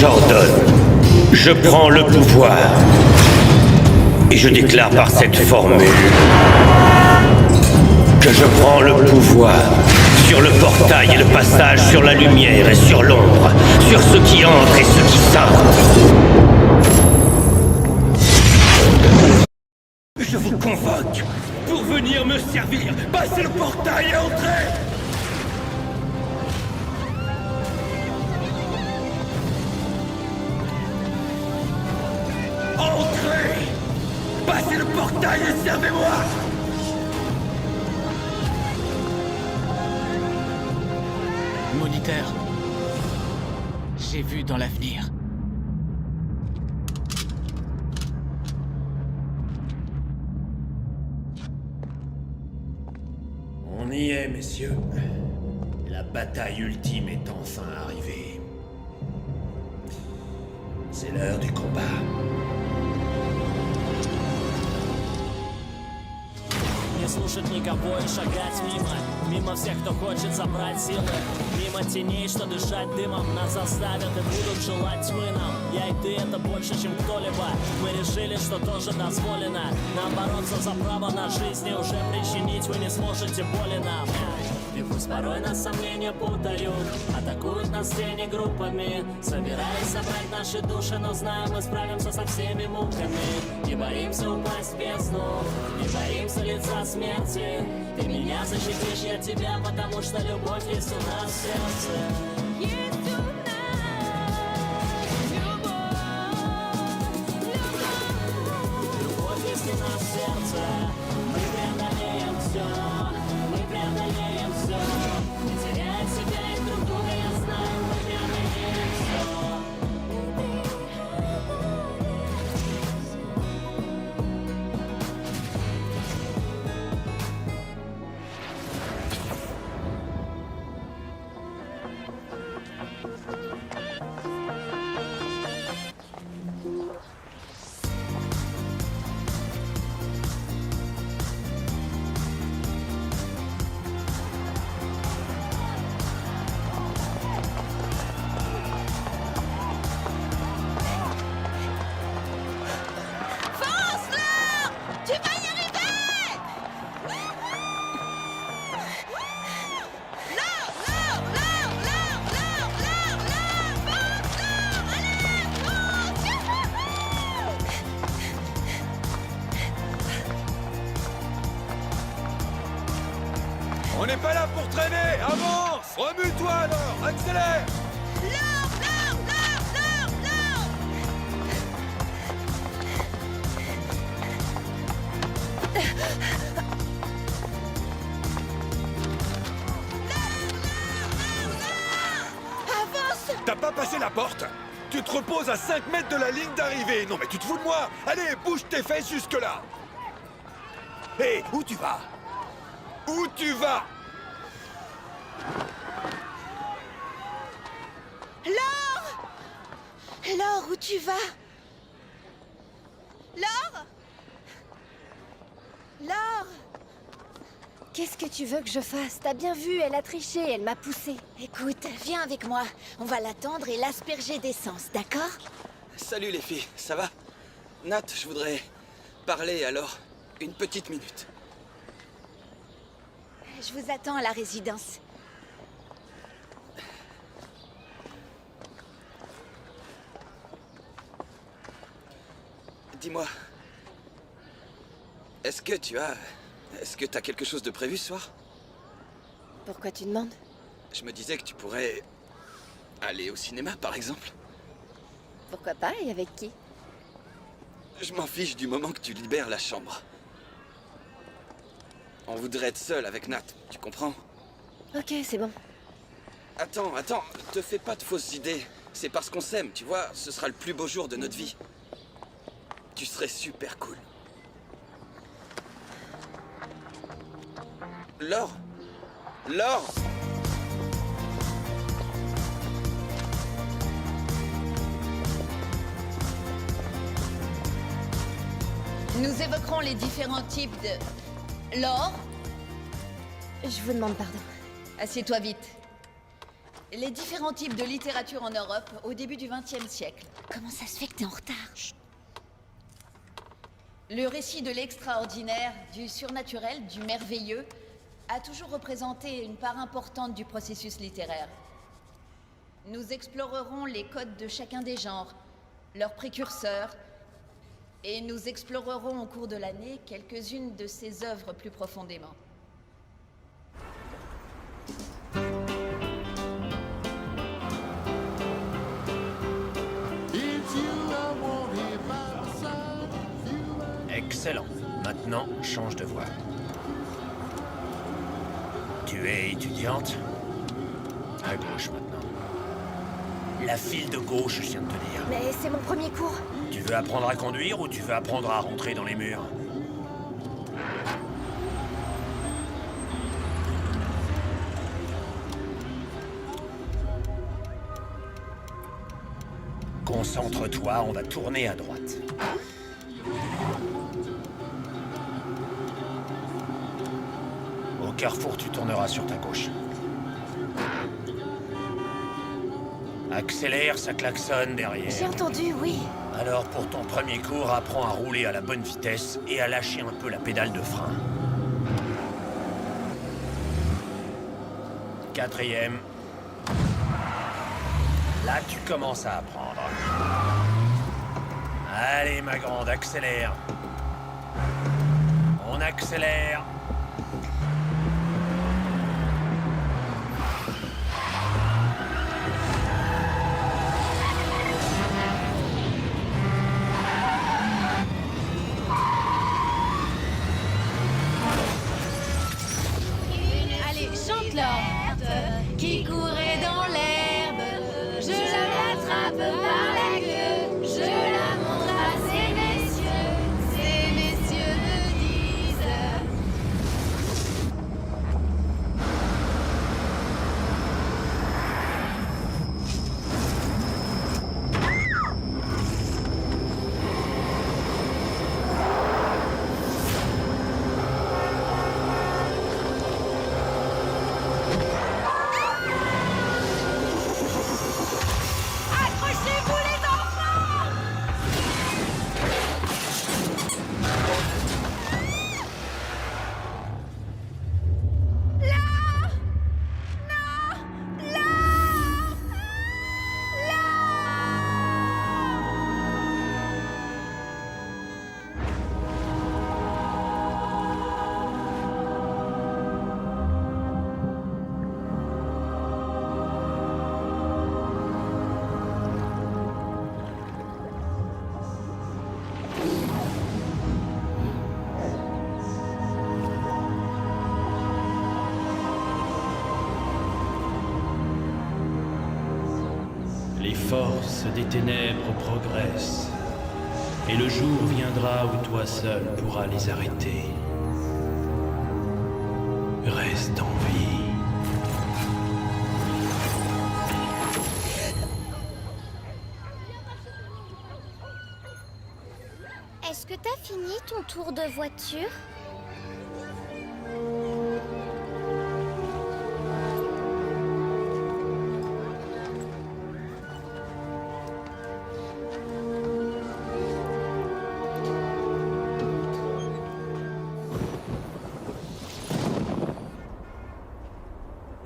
J'ordonne. Je prends le pouvoir. Et je déclare par cette formule que je prends le pouvoir sur le portail et le passage, sur la lumière et sur l'ombre, sur ceux qui entrent et ceux qui sortent. Je vous convoque pour venir me servir. Passez le portail et entrez. Entrez. Passez le portail et servez-moi. Moniteur, j'ai vu dans l'avenir. On y est, messieurs. La bataille ultime est enfin arrivée. C'est l'heure du combat. Не слушать никого и шагать мимо. Мимо всех, кто хочет забрать силы. Мимо теней, что дышать дымом. Нас заставят и будут желать тьмы нам. Я и ты это больше, чем кто-либо. Мы решили, что тоже дозволено. Нам бороться за право на жизнь и уже причинить вы не сможете боли нам. И пусть порой нас сомнения путают, атакуют нас тени группами, собираясь забрать наши души, но знаем, мы справимся со всеми муками. Не боимся упасть в бездну, не боимся лица смерти. Ты меня защитишь, я тебя, потому что любовь есть у нас в сердце. Любовь есть у нас в сердце. Мы преодолеем все. Мы преодолеем все. Не теряя себя и друг друга, я знаю, мы преодолеем все. On n'est pas là pour traîner. Avance. Remue-toi alors. Accélère. T'as pas passé la porte? Tu te reposes à 5 mètres de la ligne d'arrivée. Non mais tu te fous de moi? Allez, bouge tes fesses jusque-là. Hé, où tu vas? Où tu vas? Laure! Laure, où tu vas? Laure! Laure! Qu'est-ce que tu veux que je fasse? T'as bien vu, elle a triché, elle m'a poussée. Écoute, viens avec moi. On va l'attendre et l'asperger d'essence, d'accord? Salut les filles, ça va? Nat, je voudrais parler alors, une petite minute. Je vous attends à la résidence. Dis-moi, est-ce que t'as quelque chose de prévu ce soir? Pourquoi tu demandes? Je me disais que tu pourrais aller au cinéma par exemple. Pourquoi pas, et avec qui? Je m'en fiche du moment que tu libères la chambre. On voudrait être seul avec Nat, tu comprends? Ok, c'est bon. Attends, te fais pas de fausses idées. C'est parce qu'on s'aime, tu vois, ce sera le plus beau jour de notre vie. Tu serais super cool. Laure? Laure? Nous évoquerons les différents types de... Laure, Je vous demande pardon. assieds-toi vite. Les différents types de littérature en Europe au début du XXe siècle. Comment ça se fait que t'es en retard? Le récit de l'extraordinaire, du surnaturel, du merveilleux, a toujours représenté une part importante du processus littéraire. Nous explorerons les codes de chacun des genres, leurs précurseurs, et nous explorerons au cours de l'année quelques-unes de ces œuvres plus profondément. Excellent. Maintenant, change de voix. Tu es étudiante? À gauche maintenant. La file de gauche, je viens de te dire. Mais c'est mon premier cours. Tu veux apprendre à conduire ou tu veux apprendre à rentrer dans les murs? Concentre-toi, on va tourner à droite. Au carrefour, tu tourneras sur ta gauche. Accélère, ça klaxonne derrière. J'ai entendu, oui. Alors, pour ton premier cours, apprends à rouler à la bonne vitesse et à lâcher un peu la pédale de frein. 4e. Là, tu commences à apprendre. Allez, ma grande, accélère. On accélère. Allez, chante l'orte qui courait dans l'herbe. Je la rattrape par la queue, je la montre à ces messieurs. Ces messieurs me disent. Accrochez-vous les enfants! Les forces des ténèbres progressent, et le jour viendra où toi seul pourras les arrêter. Reste en vie. Est-ce que t'as fini ton tour de voiture?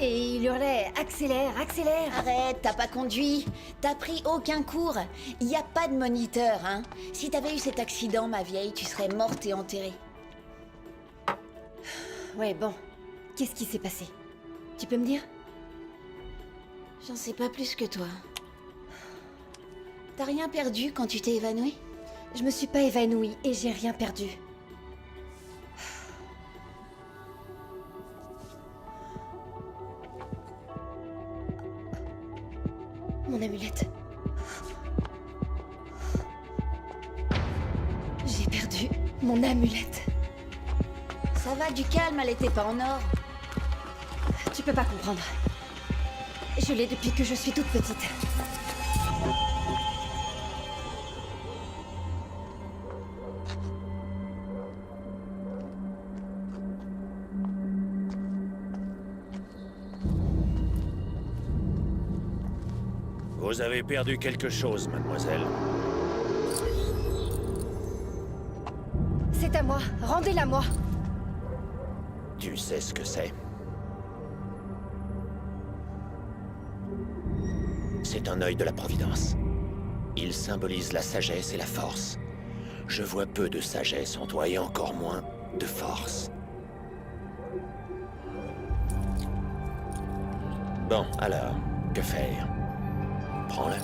Et il hurlait « Accélère, accélère !» Arrête, t'as pas conduit. T'as pris aucun cours. Y a pas de moniteur, hein. Si t'avais eu cet accident, ma vieille, tu serais morte et enterrée. Ouais, bon. Qu'est-ce qui s'est passé? Tu peux me dire? J'en sais pas plus que toi. T'as rien perdu quand tu t'es évanouie? Je me suis pas évanouie et j'ai rien perdu. Mon amulette. J'ai perdu mon amulette. Ça va, du calme, elle était pas en or. Tu peux pas comprendre. Je l'ai depuis que je suis toute petite. Vous avez perdu quelque chose, mademoiselle. C'est à moi. Rendez-la moi. Tu sais ce que c'est? C'est un œil de la Providence. Il symbolise la sagesse et la force. Je vois peu de sagesse en toi et encore moins de force. Bon, alors, que faire? Prends-le.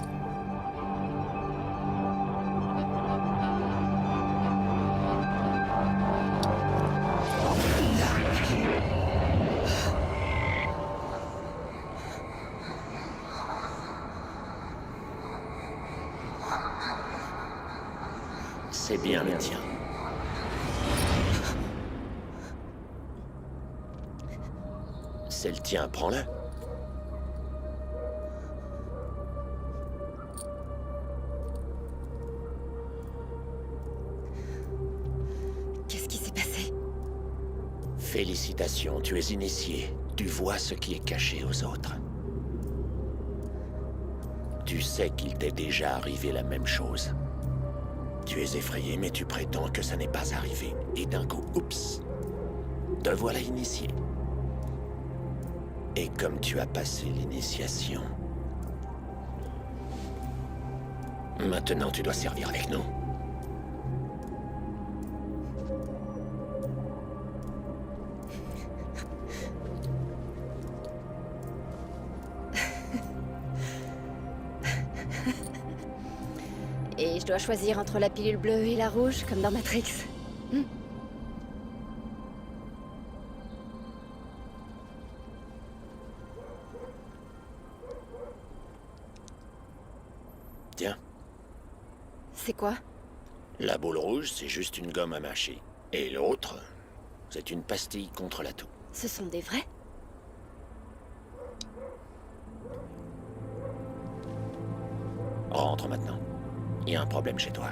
C'est bien le tien. C'est le tien, prends-le. Qu'est-ce qui s'est passé? Félicitations, tu es initié. Tu vois ce qui est caché aux autres. Tu sais qu'il t'est déjà arrivé la même chose. Tu es effrayé, mais tu prétends que ça n'est pas arrivé. Et d'un coup, oups, te voilà initié. Et comme tu as passé l'initiation, maintenant tu dois servir avec nous. Et je dois choisir entre la pilule bleue et la rouge, comme dans Matrix. Tiens, C'est quoi? la boule rouge, c'est juste une gomme à mâcher. Et l'autre, c'est une pastille contre la toux. Ce sont des vrais? Rentre maintenant. Il y a un problème chez toi.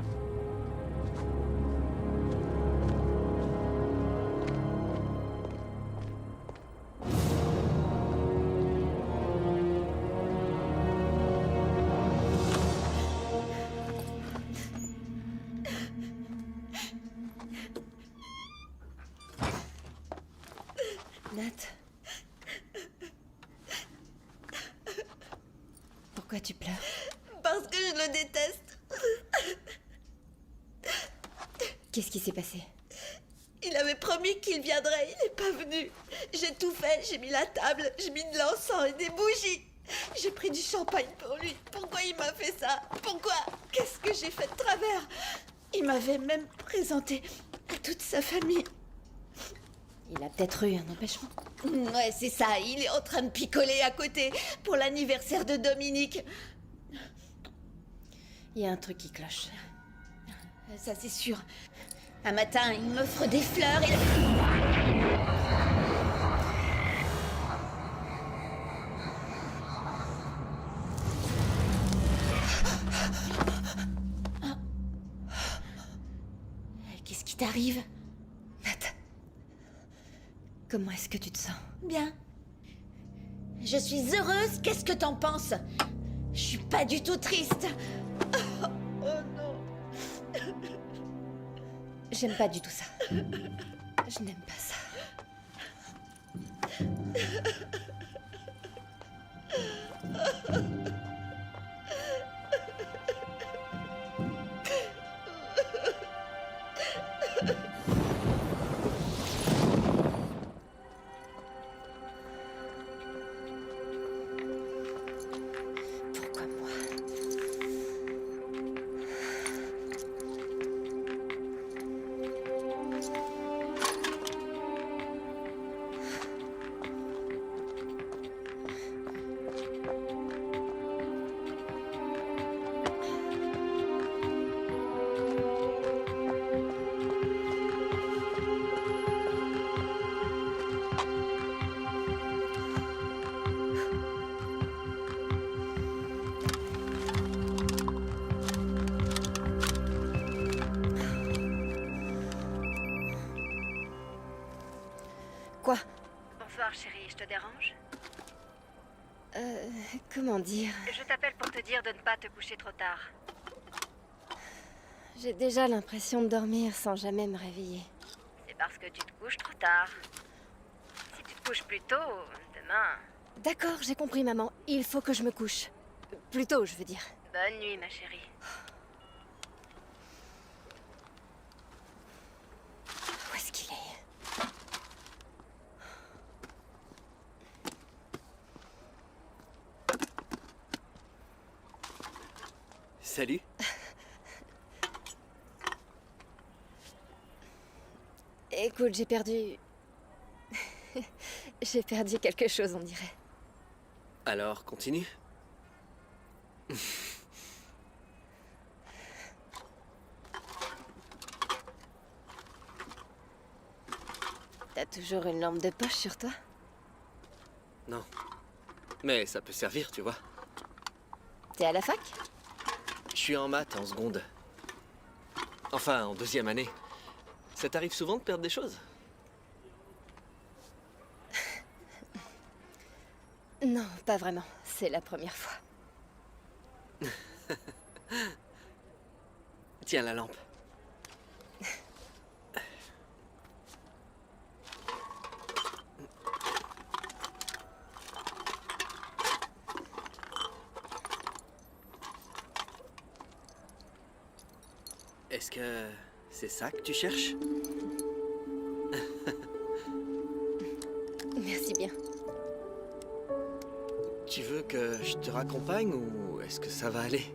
Nat? Pourquoi tu pleures? Parce que je le déteste. Qu'est-ce qui s'est passé? Il avait promis qu'il viendrait, il n'est pas venu. J'ai tout fait, j'ai mis la table, j'ai mis de l'encens et des bougies. J'ai pris du champagne pour lui. Pourquoi il m'a fait ça? Pourquoi? Qu'est-ce que j'ai fait de travers? Il m'avait même présenté à toute sa famille. Il a peut-être eu un empêchement. Ouais, c'est ça, il est en train de picoler à côté pour l'anniversaire de Dominique. Il y a un truc qui cloche. Ça, c'est sûr. Un matin, il m'offre des fleurs et... Qu'est-ce qui t'arrive? Nat, comment est-ce que tu te sens? Bien. Je suis heureuse, qu'est-ce que t'en penses? Je suis pas du tout triste. Oh non. J'aime pas du tout ça. Je n'aime pas ça. Pourquoi moi? Quoi? Bonsoir chérie, je te dérange? Comment dire? Je t'appelle pour te dire de ne pas te coucher trop tard. J'ai déjà l'impression de dormir sans jamais me réveiller. C'est parce que tu te couches trop tard. Si tu te couches plus tôt, demain... D'accord, j'ai compris, maman. Il faut que je me couche. Plus tôt, je veux dire. Bonne nuit, ma chérie. Où est-ce qu'il est? Salut. Écoute, j'ai perdu... j'ai perdu quelque chose, on dirait. Alors, continue. T'as toujours une lampe de poche sur toi? Non. Mais ça peut servir, tu vois. T'es à la fac? Je suis en maths en seconde. Enfin, en deuxième année. Ça t'arrive souvent de perdre des choses? Non, pas vraiment. C'est la première fois. Tiens la lampe. Est-ce que c'est ça que tu cherches? Merci bien. Tu veux que je te raccompagne ou est-ce que ça va aller?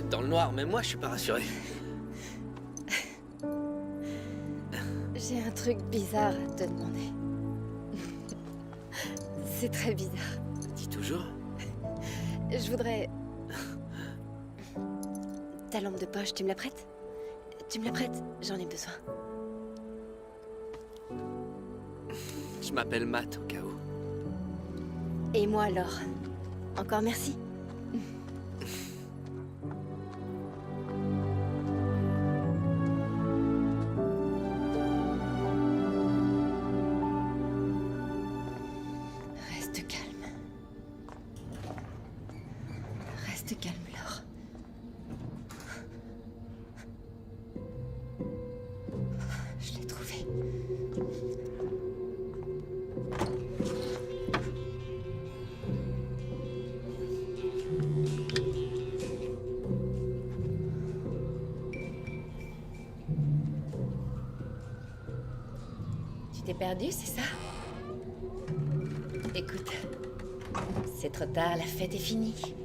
Dans le noir, même moi, je suis pas rassuré. J'ai un truc bizarre à te demander. C'est très bizarre. Dis toujours. Je voudrais... Ta lampe de poche, tu me la prêtes? Tu me la prêtes? J'en ai besoin. Je m'appelle Matt, au cas où. Et moi alors? Encore merci. Reste calme. Reste calme, Laure. Je l'ai trouvé. Tu t'es perdu, c'est ça? Écoute, c'est trop tard, la fête est finie.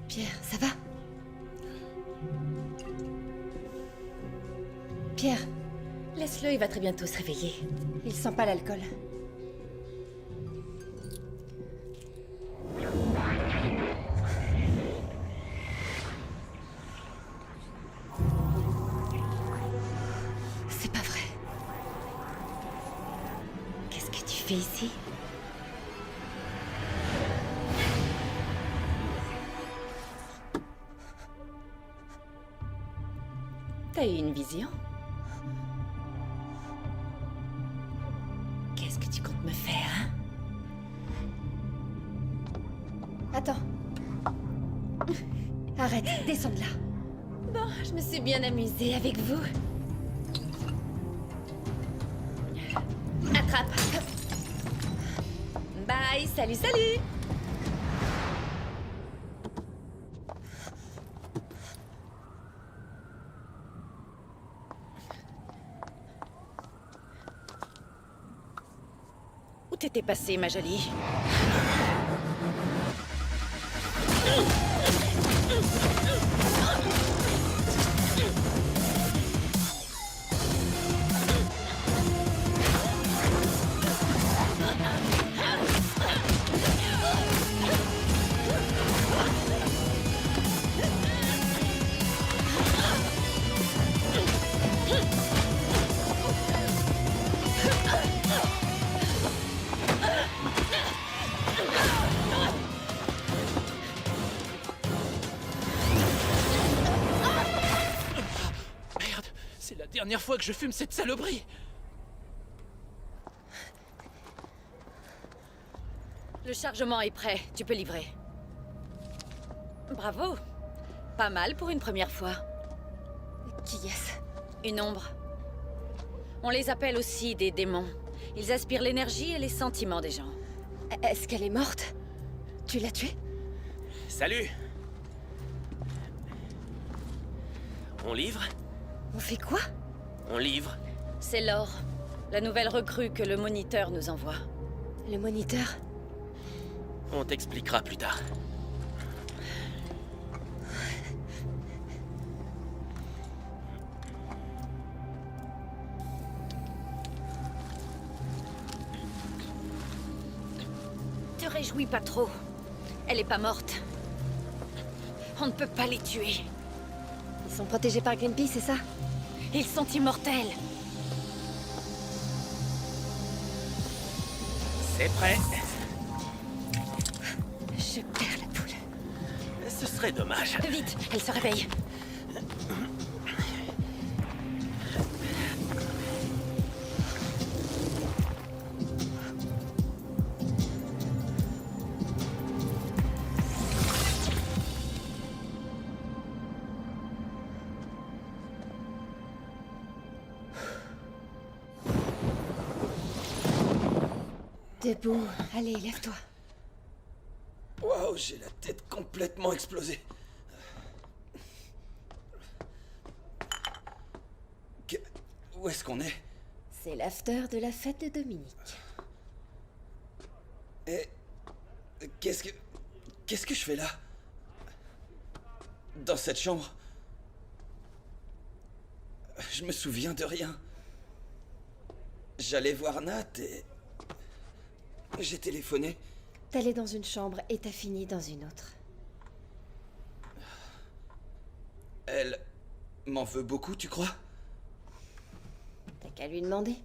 Pierre, ça va? Pierre, laisse-le, il va très bientôt se réveiller. Il sent pas l'alcool. C'est pas vrai. Qu'est-ce que tu fais ici? T'as eu une vision? Qu'est-ce que tu comptes me faire, hein? Attends. Arrête, descends de là. Bon, je me suis bien amusée avec vous. Attrape. Bye, salut, salut. Où t'étais passée, ma jolie? Merde, c'est la dernière fois que je fume cette saloperie. Le chargement est prêt, tu peux livrer. Bravo. Pas mal pour une première fois. Qui est-ce? Une ombre. On les appelle aussi des démons. Ils aspirent l'énergie et les sentiments des gens. Est-ce qu'elle est morte? Tu l'as tuée? Salut. On livre? On fait quoi? On livre. C'est Laure, la nouvelle recrue que le moniteur nous envoie. Le moniteur? On t'expliquera plus tard. Te réjouis pas trop. Elle est pas morte. On ne peut pas les tuer. Ils sont protégés par Greenpeace, c'est ça? Ils sont immortels. C'est prêt. Je perds la poule. Ce serait dommage. Vite, elle se réveille. Debout. Allez, lève-toi. Waouh, j'ai la tête complètement explosée. Où est-ce qu'on est? C'est l'after de la fête de Dominique. Et... Qu'est-ce que je fais là? Dans cette chambre? Je me souviens de rien. J'allais voir Nat et... J'ai téléphoné. T'allais dans une chambre et t'as fini dans une autre. Elle m'en veut beaucoup, tu crois? T'as qu'à lui demander.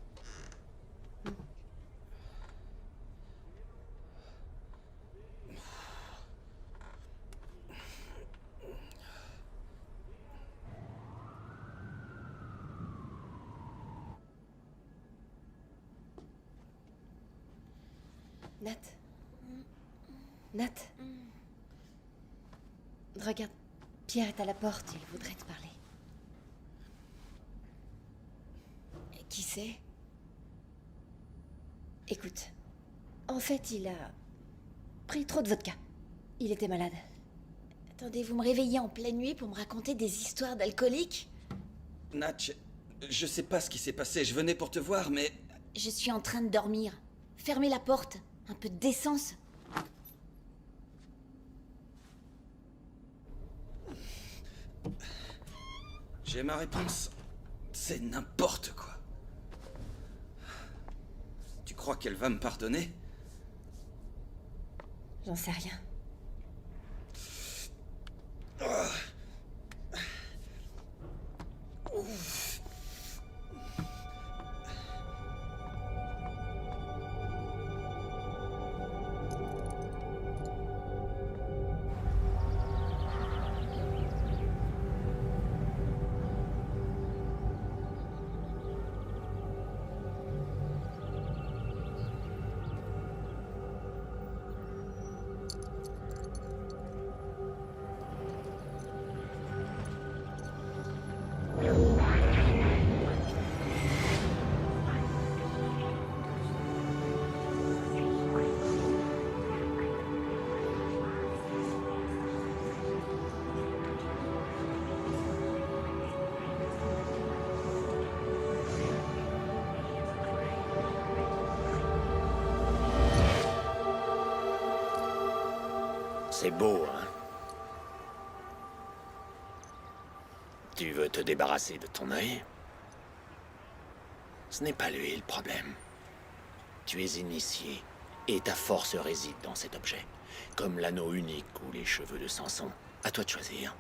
Nat. Nat. Regarde, Pierre est à la porte, il voudrait te parler. Qui c'est? Écoute, en fait, il a pris trop de vodka. Il était malade. Attendez, vous me réveillez en pleine nuit pour me raconter des histoires d'alcooliques? Nat, je sais pas ce qui s'est passé. Je venais pour te voir, mais... Je suis en train de dormir. Fermez la porte. Un peu de décence. J'ai ma réponse. C'est n'importe quoi. Tu crois qu'elle va me pardonner? J'en sais rien. Ouf. C'est beau, hein? Tu veux te débarrasser de ton œil? Ce n'est pas lui le problème. Tu es initié, et ta force réside dans cet objet. Comme l'anneau unique ou les cheveux de Samson. À toi de choisir.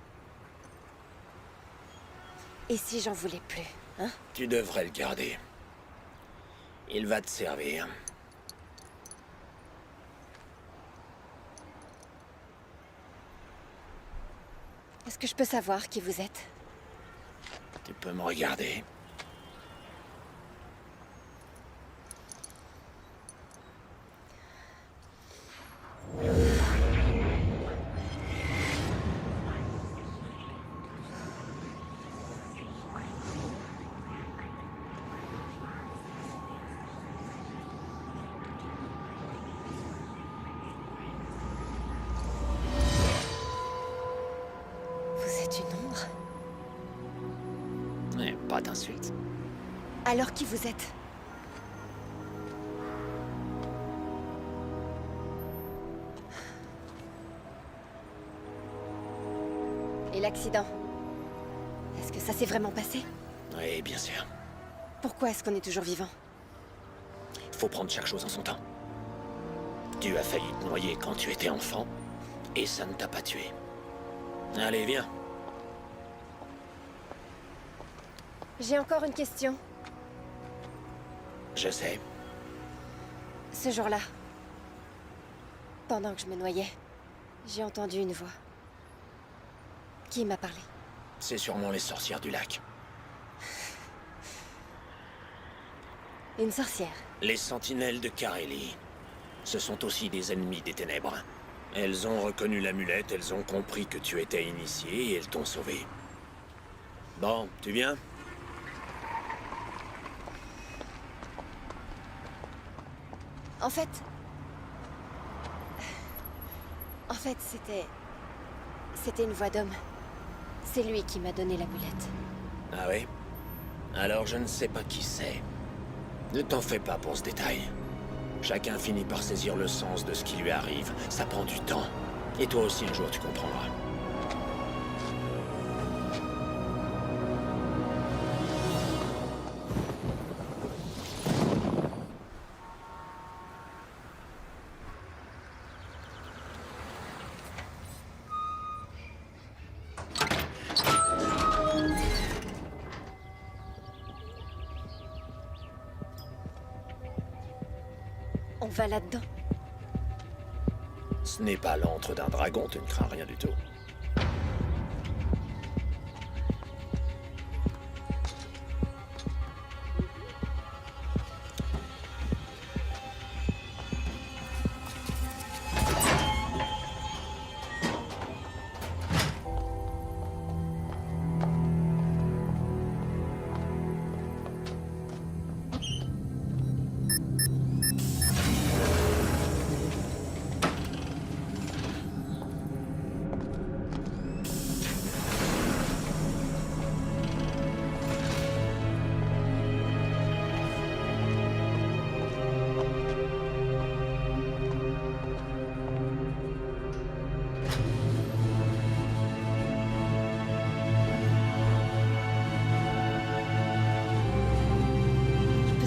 Et si j'en voulais plus, hein? Tu devrais le garder. Il va te servir. Est-ce que je peux savoir qui vous êtes? Tu peux me regarder. pas d'insultes. Alors qui vous êtes? Et l'accident? Est-ce que ça s'est vraiment passé? Oui, bien sûr. Pourquoi est-ce qu'on est toujours vivant? Faut prendre chaque chose en son temps. Tu as failli te noyer quand tu étais enfant, et ça ne t'a pas tué. Allez, viens. J'ai encore une question. Je sais. Ce jour-là, pendant que je me noyais, j'ai entendu une voix. Qui m'a parlé? C'est sûrement les sorcières du lac. Une sorcière. Les sentinelles de Kareli. Ce sont aussi des ennemis des ténèbres. Elles ont reconnu l'amulette, elles ont compris que tu étais initié et elles t'ont sauvé. Bon, tu viens? En fait, c'était une voix d'homme. C'est lui qui m'a donné l'amulette. Ah oui? Alors je ne sais pas qui c'est. Ne t'en fais pas pour ce détail. Chacun finit par saisir le sens de ce qui lui arrive. Ça prend du temps. Et toi aussi, un jour, tu comprendras. On va là-dedans. Ce n'est pas l'antre d'un dragon, tu ne crains rien du tout.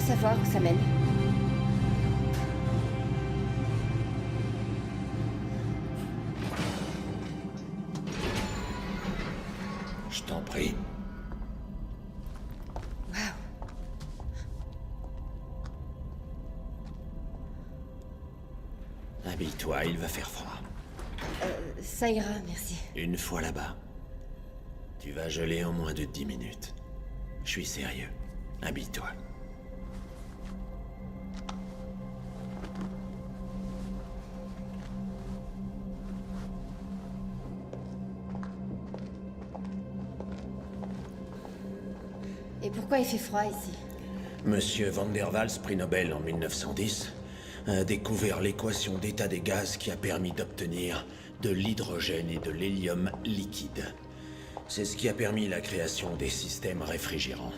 Savoir où ça mène. Je t'en prie. Waouh. Habille-toi, il va faire froid. Ça ira, merci. Une fois là-bas, tu vas geler en moins de 10 minutes. Je suis sérieux. Habille-toi. Et pourquoi il fait froid ici? Monsieur Van der Waals, prix Nobel en 1910, a découvert l'équation d'état des gaz qui a permis d'obtenir de l'hydrogène et de l'hélium liquide. C'est ce qui a permis la création des systèmes réfrigérants.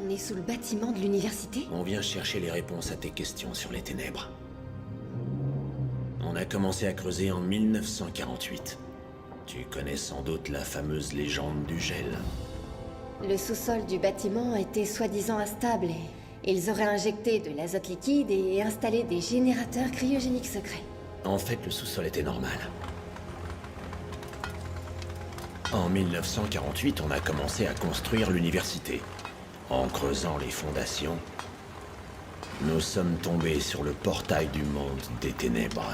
On est sous le bâtiment de l'université? On vient chercher les réponses à tes questions sur les ténèbres. On a commencé à creuser en 1948. Tu connais sans doute la fameuse légende du gel. Le sous-sol du bâtiment était soi-disant instable et ils auraient injecté de l'azote liquide et installé des générateurs cryogéniques secrets. En fait, le sous-sol était normal. En 1948, on a commencé à construire l'université. En creusant les fondations, nous sommes tombés sur le portail du monde des ténèbres.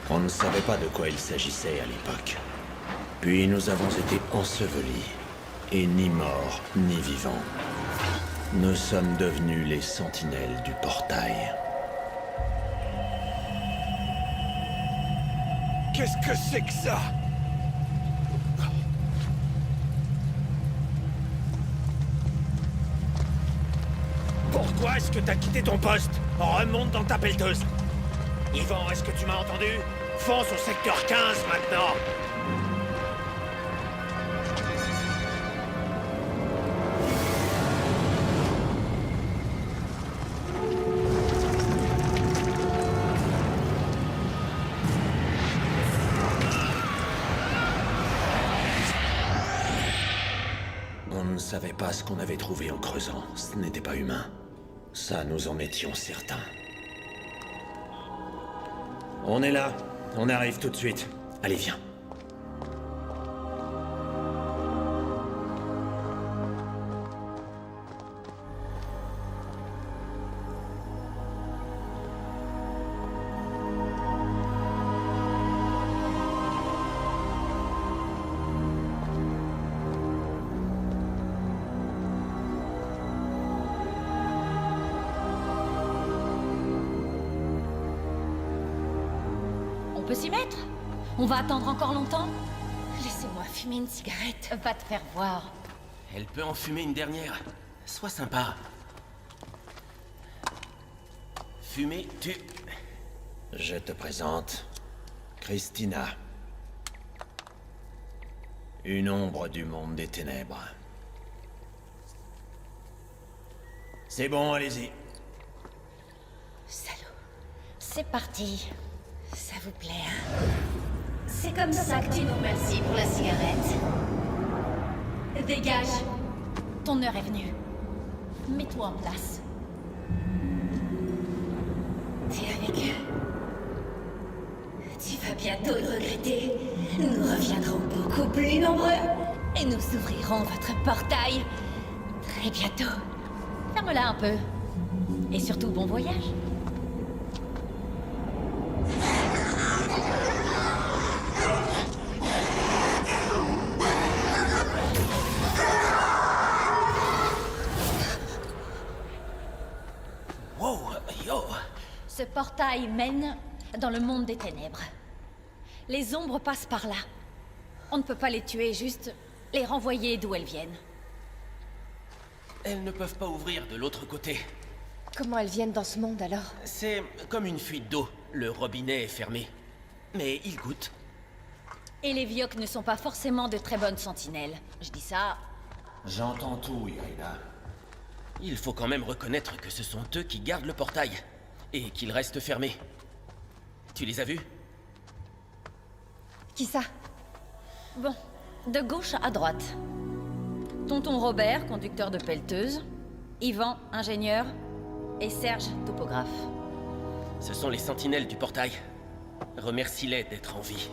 On ne savait pas de quoi il s'agissait à l'époque. Puis nous avons été ensevelis, et ni morts, ni vivants. Nous sommes devenus les sentinelles du portail. Qu'est-ce que c'est que ça? Pourquoi est-ce que t'as quitté ton poste? Remonte dans ta pelleteuse. Yvan, est-ce que tu m'as entendu? Fonce au secteur 15 maintenant. On ne savait pas ce qu'on avait trouvé en creusant. Ce n'était pas humain. Ça, nous en étions certains. On est là. On arrive tout de suite. Allez, viens. On peut s'y mettre? On va attendre encore longtemps? Laissez-moi fumer une cigarette. Va te faire voir. Elle peut en fumer une dernière. Sois sympa. Fumer, tu... Je te présente Christina. Une ombre du monde des ténèbres. C'est bon, allez-y. Salaud. C'est parti. Ça vous plaît, hein? C'est comme ça que tu nous remercies pour la cigarette. Dégage. Ton heure est venue. Mets-toi en place. T'es avec eux. Tu vas bientôt le regretter. Nous reviendrons beaucoup plus nombreux. Et nous ouvrirons votre portail très bientôt. Ferme-la un peu. Et surtout, bon voyage. Wow, yo. Ce portail mène dans le monde des ténèbres. Les ombres passent par là. On ne peut pas les tuer, juste les renvoyer d'où elles viennent. Elles ne peuvent pas ouvrir de l'autre côté. Comment elles viennent dans ce monde, alors? C'est comme une fuite d'eau. Le robinet est fermé. Mais il goûte. Et les Vioques ne sont pas forcément de très bonnes sentinelles. Je dis ça... J'entends tout, Irina. Il faut quand même reconnaître que ce sont eux qui gardent le portail. Et qu'il reste fermé. Tu les as vus? Qui ça? Bon, de gauche à droite. Tonton Robert, conducteur de pelleteuse. Yvan, ingénieur. Et Serge, topographe. Ce sont les sentinelles du portail. Remercie-les d'être en vie.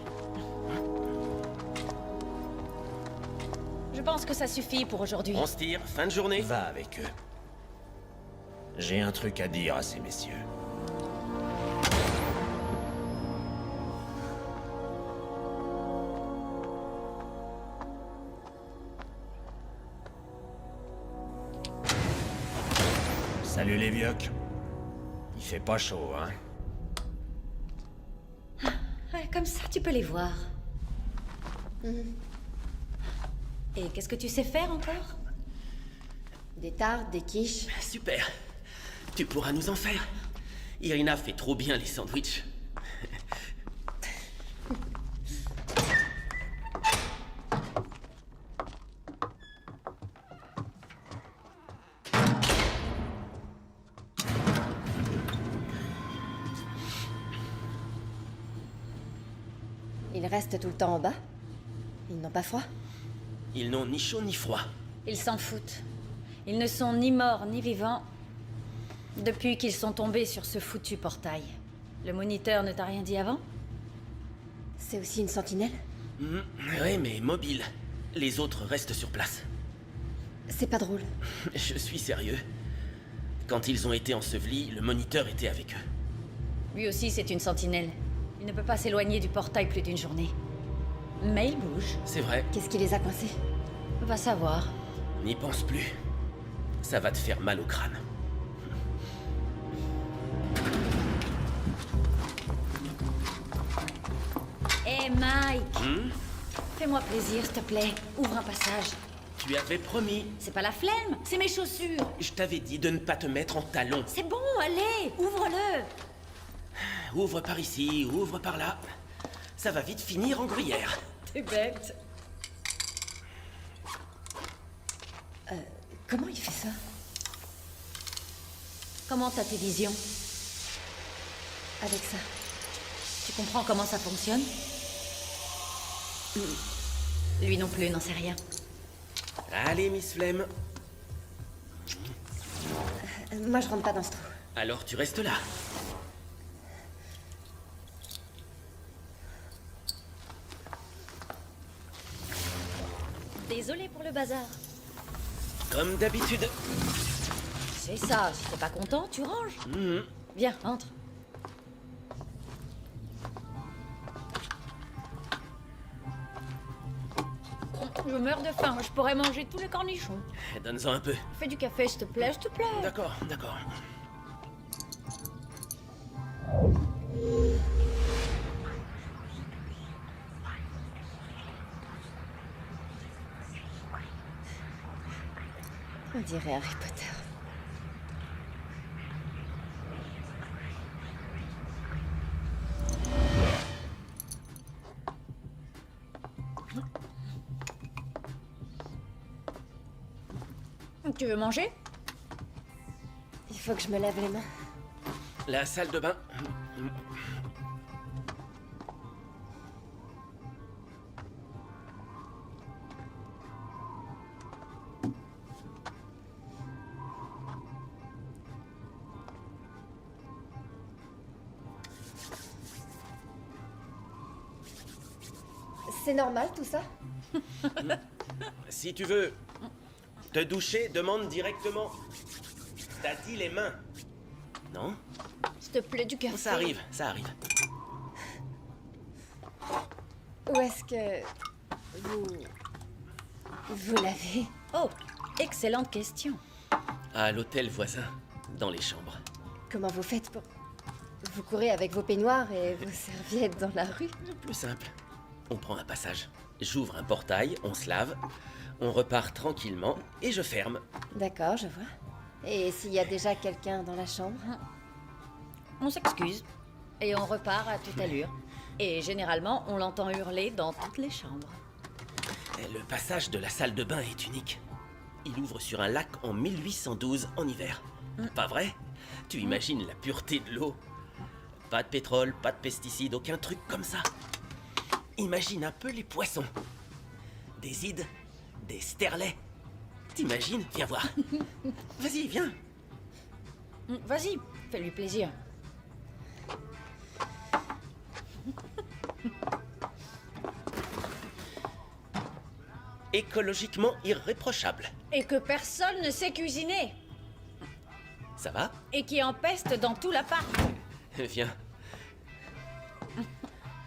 Je pense que ça suffit pour aujourd'hui. On se tire, fin de journée. Va avec eux. J'ai un truc à dire à ces messieurs. Salut les Vioques. Il fait pas chaud, hein? Ouais, comme ça, tu peux les voir. Et qu'est-ce que tu sais faire encore? Des tartes, des quiches. Super. Tu pourras nous en faire. Irina fait trop bien les sandwichs. Ils restent tout le temps en bas? Ils n'ont pas froid? Ils n'ont ni chaud ni froid. Ils s'en foutent. Ils ne sont ni morts ni vivants depuis qu'ils sont tombés sur ce foutu portail. Le moniteur ne t'a rien dit avant? C'est aussi une sentinelle? Oui, mais mobile. Les autres restent sur place. C'est pas drôle. Je suis sérieux. Quand ils ont été ensevelis, le moniteur était avec eux. Lui aussi, c'est une sentinelle. Il ne peut pas s'éloigner du portail plus d'une journée. Mais il bouge. C'est vrai. Qu'est-ce qui les a coincés? Va savoir. N'y pense plus. Ça va te faire mal au crâne. Hé, Mike! Fais-moi plaisir, s'il te plaît. Ouvre un passage. Tu avais promis. C'est pas la flemme, c'est mes chaussures. Je t'avais dit de ne pas te mettre en talons. C'est bon, allez, ouvre-le. Ouvre par ici, ouvre par là. ça va vite finir en gruyère. T'es bête. Comment il fait ça? Comment t'as tes visions? Avec ça. Tu comprends comment ça fonctionne? Lui non plus n'en sait rien. Allez, Miss Flemme. Moi, je rentre pas dans ce trou. Alors tu restes là. Désolé pour le bazar. Comme d'habitude. C'est ça, si t'es pas content, tu ranges. Viens, entre. Je meurs de faim, je pourrais manger tous les cornichons. Donne-en un peu. Fais du café, s'il te plaît, s'il te plaît. D'accord, d'accord. On dirait Harry Potter. Tu veux manger? Il faut que je me lave les mains. La salle de bain. C'est normal tout ça? Si tu veux te doucher, demande directement. T'as dit les mains. Non? S'il te plaît, du café. Ça arrive, ça arrive. Où est-ce que vous l'avez? Oh, excellente question. À l'hôtel voisin, dans les chambres. Comment vous faites pour... Vous courez avec vos peignoirs et vos serviettes dans la rue? Plus simple. On prend un passage. J'ouvre un portail, on se lave, on repart tranquillement et je ferme. D'accord, je vois. Et s'il y a déjà quelqu'un dans la chambre? On s'excuse. Et on repart à toute allure. Et généralement, on l'entend hurler dans toutes les chambres. Le passage de la salle de bain est unique. Il ouvre sur un lac en 1812 en hiver. Pas vrai? Tu imagines la pureté de l'eau? Pas de pétrole, pas de pesticides, aucun truc comme ça. Imagine un peu les poissons. Des ides, des sterlets. T'imagines? Viens voir. Vas-y, viens. Vas-y, fais-lui plaisir. Écologiquement irréprochable. Et que personne ne sait cuisiner. Ça va? Et qui empeste dans tout l'appart. Viens.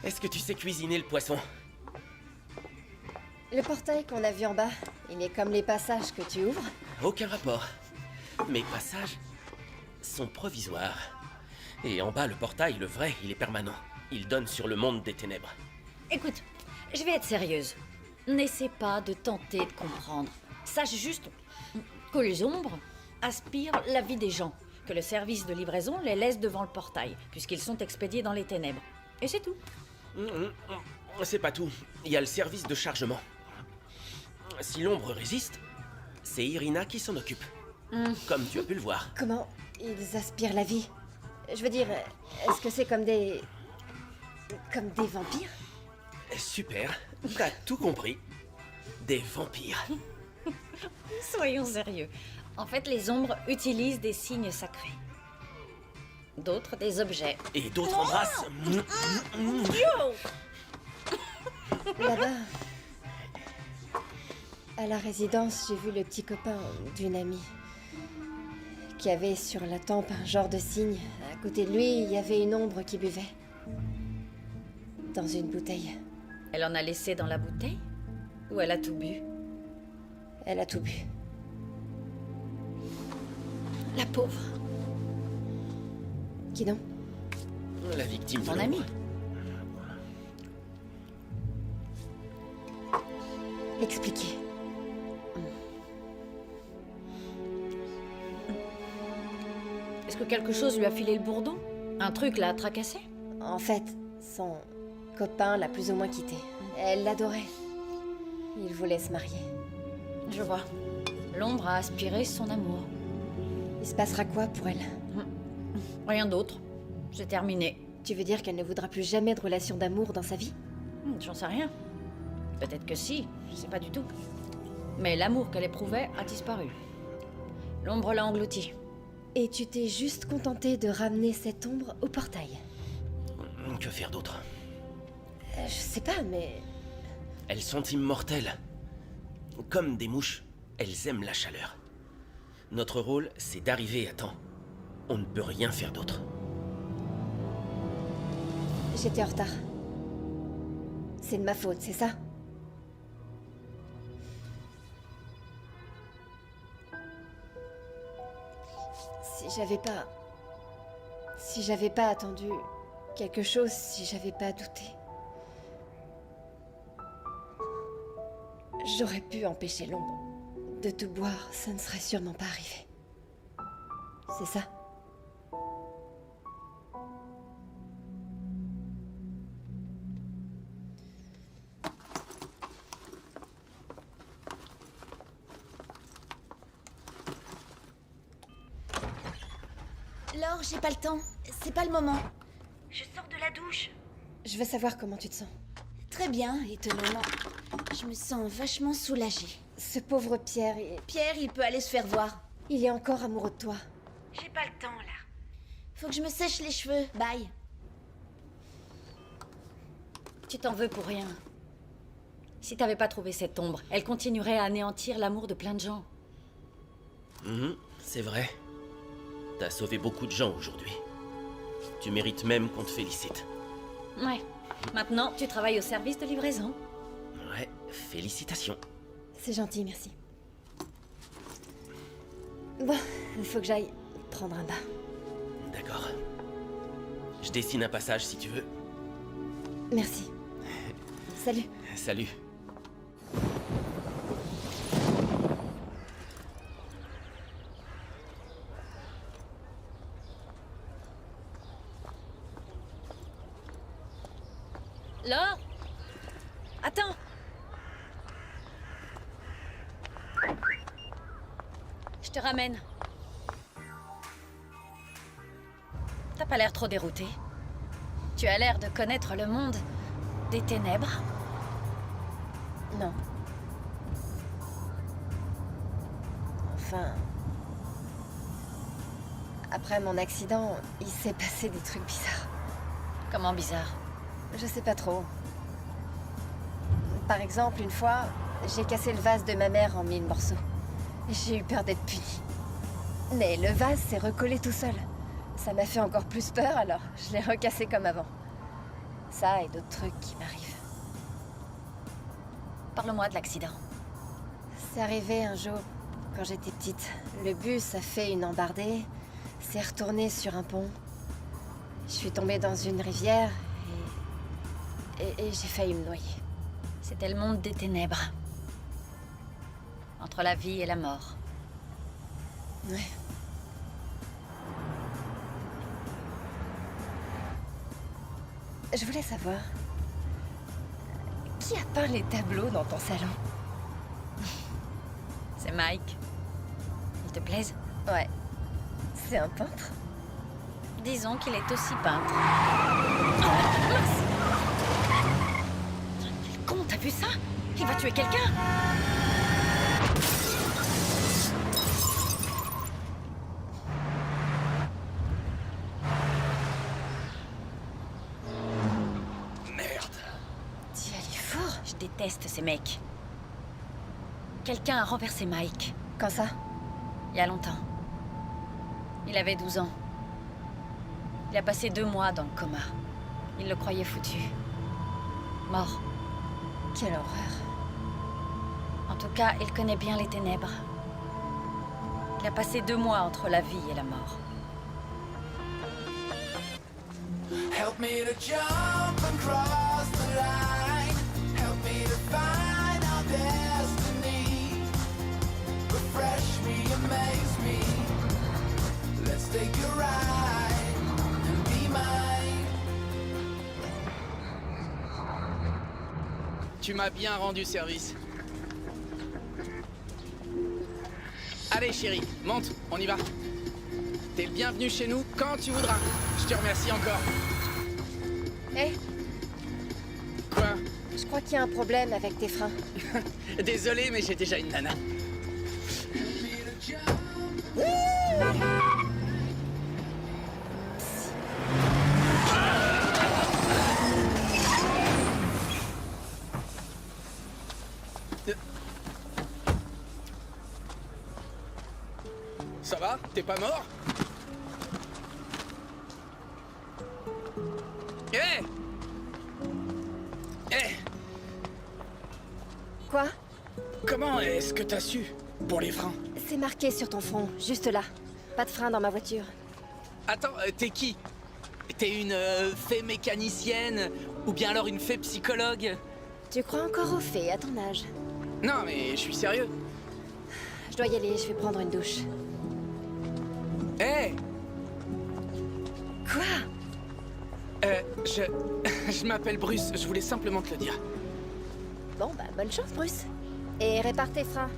Est-ce que tu sais cuisiner le poisson? Le portail qu'on a vu en bas, il est comme les passages que tu ouvres? Aucun rapport. Mes passages sont provisoires. Et en bas, le portail, le vrai, il est permanent. Il donne sur le monde des ténèbres. Écoute, je vais être sérieuse. N'essaie pas de tenter de comprendre. Sache juste que les ombres aspirent la vie des gens. Que le service de livraison les laisse devant le portail, puisqu'ils sont expédiés dans les ténèbres. Et c'est tout. C'est pas tout. Il y a le service de chargement. Si l'ombre résiste, c'est Irina qui s'en occupe. Comme tu as pu le voir. Comment ils aspirent la vie? Je veux dire, est-ce que c'est comme des... comme des vampires? Super, t'as tout compris. Des vampires. Soyons sérieux. En fait, les ombres utilisent des signes sacrés. D'autres, des objets. Et d'autres embrassent. Là-bas, à la résidence, j'ai vu le petit copain d'une amie qui avait sur la tempe un genre de signe. À côté de lui, il y avait une ombre qui buvait. Dans une bouteille. Elle en a laissé dans la bouteille? Ou elle a tout bu? Elle a tout bu. La pauvre. Qui donc? La victime de Ton l'ombre. ami. Expliquez. Est-ce que quelque chose lui a filé le bourdon? Un truc l'a tracassé? En fait, copain l'a plus ou moins quitté. Elle l'adorait. Il voulait se marier. Je vois. L'ombre a aspiré son amour. Il se passera quoi pour elle? Rien d'autre. C'est terminé. Tu veux dire qu'elle ne voudra plus jamais de relation d'amour dans sa vie? J'en sais rien. Peut-être que si, je sais pas du tout. Mais l'amour qu'elle éprouvait a disparu. L'ombre l'a englouti. Et tu t'es juste contenté de ramener cette ombre au portail? Que faire d'autre? Je sais pas, mais... Elles sont immortelles. Comme des mouches, elles aiment la chaleur. Notre rôle, c'est d'arriver à temps. On ne peut rien faire d'autre. J'étais en retard. C'est de ma faute, c'est ça? Si j'avais pas attendu quelque chose, si j'avais pas douté... J'aurais pu empêcher l'ombre de tout boire, ça ne serait sûrement pas arrivé. C'est ça? Laure, j'ai pas le temps. C'est pas le moment. Je sors de la douche. Je veux savoir comment tu te sens. Très bien, étonnamment. Je me sens vachement soulagée. Ce pauvre Pierre, Pierre, il peut aller se faire voir. il est encore amoureux de toi. J'ai pas le temps, là. Faut que je me sèche les cheveux. Bye. Tu t'en veux pour rien. Si t'avais pas trouvé cette ombre, elle continuerait à anéantir l'amour de plein de gens. C'est vrai. T'as sauvé beaucoup de gens aujourd'hui. Tu mérites même qu'on te félicite. Ouais. Maintenant, tu travailles au service de livraison. Ouais, félicitations. C'est gentil, merci. Bon, il faut que j'aille prendre un bain. D'accord. Je dessine un passage si tu veux. Merci. Salut. Salut. Laure? Attends. Je te ramène. T'as pas l'air trop dérouté. Tu as l'air de connaître le monde des ténèbres. Non. Enfin... Après mon accident, il s'est passé des trucs bizarres. Comment bizarre? Je sais pas trop. Par exemple, une fois, j'ai cassé le vase de ma mère en 1000 morceaux. J'ai eu peur d'être punie. Mais le vase s'est recollé tout seul. Ça m'a fait encore plus peur, alors je l'ai recassé comme avant. Ça et d'autres trucs qui m'arrivent. Parle-moi de l'accident. C'est arrivé un jour, quand j'étais petite. Le bus a fait une embardée, s'est retourné sur un pont. Je suis tombée dans une rivière et j'ai failli me noyer. C'était le monde des ténèbres. Entre la vie et la mort. Ouais. Je voulais savoir... Qui a peint les tableaux dans ton salon? C'est Mike. Ils te plaisent? Ouais. C'est un peintre? Disons qu'il est aussi peintre. Quel con, t'as vu ça? Il va tuer quelqu'un! Je déteste ces mecs. Quelqu'un a renversé Mike. Quand ça? Il y a longtemps. Il avait 12 ans. Il a passé 2 mois dans le coma. Il le croyait foutu. Mort. Quelle horreur. En tout cas, il connaît bien les ténèbres. Il a passé 2 mois entre la vie et la mort. Help me to jump and cross the line. Help me to find our destiny. Refresh me, amaze me. Let's take a ride and be mine. Tu m'as bien rendu service. Allez chérie, monte, on y va. T'es le bienvenu chez nous quand tu voudras. Je te remercie encore. Hé, Quoi? je crois qu'il y a un problème avec tes freins. Désolé, mais j'ai déjà une nana. Ça va? T'es pas mort? Eh! Eh! Quoi? Comment est-ce que t'as su? Pour les freins? C'est marqué sur ton front, juste là. Pas de frein dans ma voiture. Attends, t'es qui? T'es une fée mécanicienne? Ou bien alors une fée psychologue? Tu crois encore aux fées à ton âge? Non, mais je suis sérieux. Je dois y aller, je vais prendre une douche. Eh! Quoi? Je m'appelle Bruce, je voulais simplement te le dire. Bon, bah, bonne chance, Bruce. Et répare tes freins.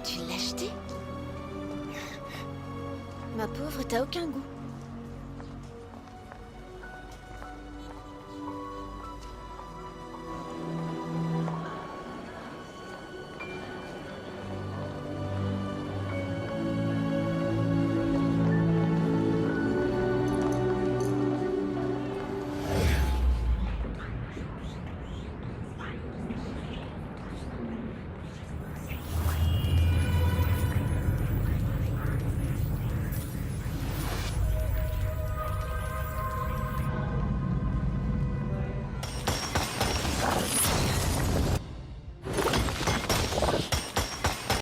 Tu l'as acheté? Ma pauvre, t'as aucun goût.